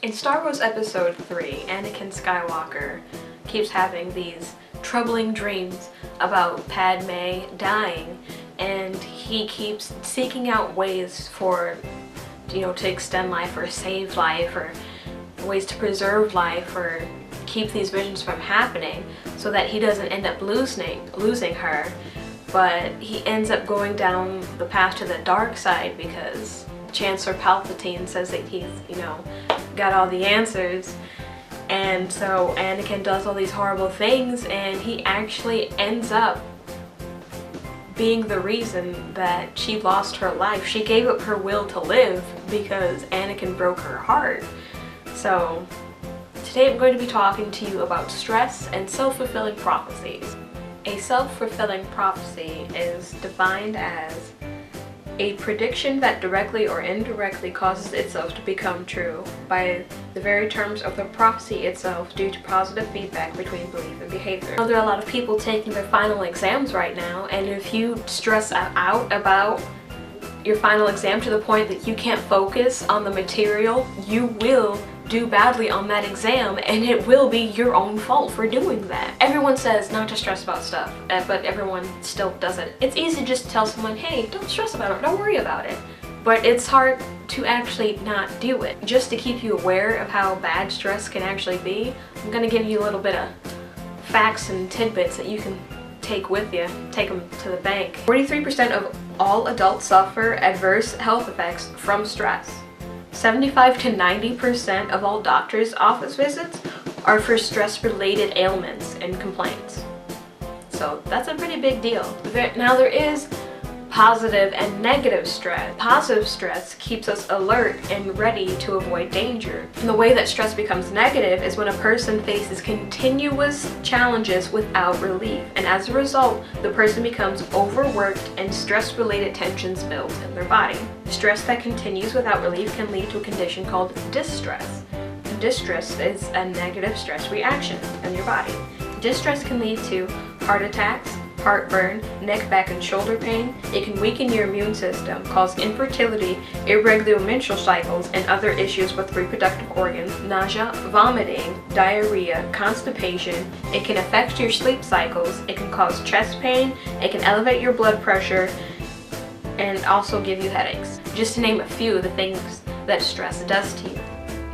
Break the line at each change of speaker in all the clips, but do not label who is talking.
In Star Wars Episode 3, Anakin Skywalker keeps having these troubling dreams about Padme dying, and he keeps seeking out ways for, to extend life or save life or ways to preserve life or keep these visions from happening so that he doesn't end up losing her. But he ends up going down the path to the dark side because Chancellor Palpatine says that he's, got all the answers. And so Anakin does all these horrible things, and he actually ends up being the reason that she lost her life. She gave up her will to live because Anakin broke her heart. So today I'm going to be talking to you about stress and self-fulfilling prophecies. A self-fulfilling prophecy is defined as a prediction that directly or indirectly causes itself to become true by the very terms of the prophecy itself due to positive feedback between belief and behavior. There are a lot of people taking their final exams right now, and if you stress out about your final exam to the point that you can't focus on the material, you will do badly on that exam, and it will be your own fault for doing that. Everyone says not to stress about stuff, but everyone still does it. It's easy to just tell someone, hey, don't stress about it, don't worry about it. But it's hard to actually not do it. Just to keep you aware of how bad stress can actually be, I'm gonna give you a little bit of facts and tidbits that you can take with you, take them to the bank. 43% of all adults suffer adverse health effects from stress. 75 to 90% of all doctors' office visits are for stress-related ailments and complaints. So that's a pretty big deal. Now there is positive and negative stress. Positive stress keeps us alert and ready to avoid danger. And the way that stress becomes negative is when a person faces continuous challenges without relief. And as a result, the person becomes overworked and stress-related tensions build in their body. Stress that continues without relief can lead to a condition called distress. Distress is a negative stress reaction in your body. Distress can lead to heart attacks, heartburn, neck, back, and shoulder pain. It can weaken your immune system, cause infertility, irregular menstrual cycles, and other issues with reproductive organs, nausea, vomiting, diarrhea, constipation. It can affect your sleep cycles. It can cause chest pain. It can elevate your blood pressure and also give you headaches. Just to name a few of the things that stress does to you.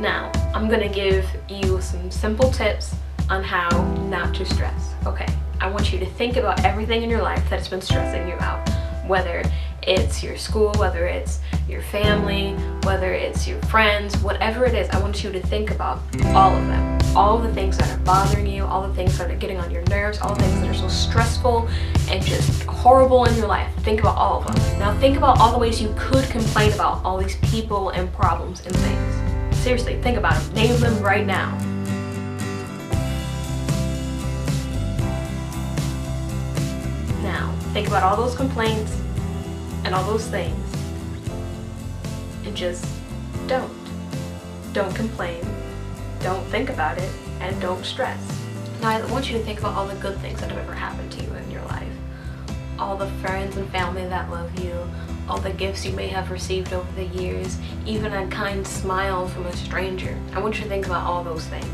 Now, I'm gonna give you some simple tips on how not to stress. Okay. I want you to think about everything in your life that has been stressing you out. Whether it's your school, whether it's your family, whether it's your friends, whatever it is, I want you to think about all of them. All of the things that are bothering you, all the things that are getting on your nerves, all the things that are so stressful and just horrible in your life. Think about all of them. Now think about all the ways you could complain about all these people and problems and things. Seriously, think about them. Name them right now. Think about all those complaints and all those things, and just don't. Don't complain, don't think about it, and don't stress. Now I want you to think about all the good things that have ever happened to you in your life. All the friends and family that love you, all the gifts you may have received over the years, even a kind smile from a stranger. I want you to think about all those things.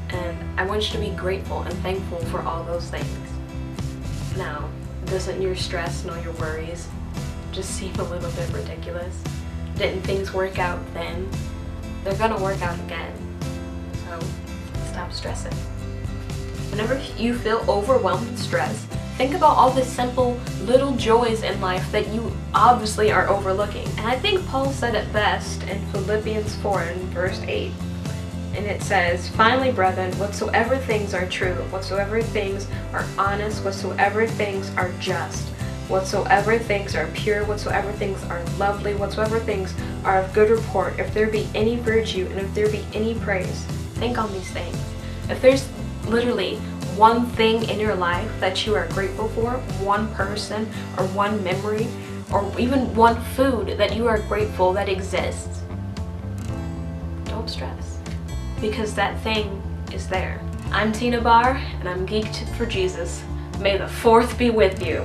And I want you to be grateful and thankful for all those things. Now, doesn't your stress nor your worries just seem a little bit ridiculous? Didn't things work out then? They're gonna work out again. So, stop stressing. Whenever you feel overwhelmed with stress, think about all the simple little joys in life that you obviously are overlooking. And I think Paul said it best in Philippians 4 and verse 8. And it says, finally, brethren, whatsoever things are true, whatsoever things are honest, whatsoever things are just, whatsoever things are pure, whatsoever things are lovely, whatsoever things are of good report, if there be any virtue and if there be any praise, think on these things. If there's literally one thing in your life that you are grateful for, one person or one memory, or even one food that you are grateful that exists, don't stress. Because that thing is there. I'm Tina Barr, and I'm geeked for Jesus. May the 4th be with you.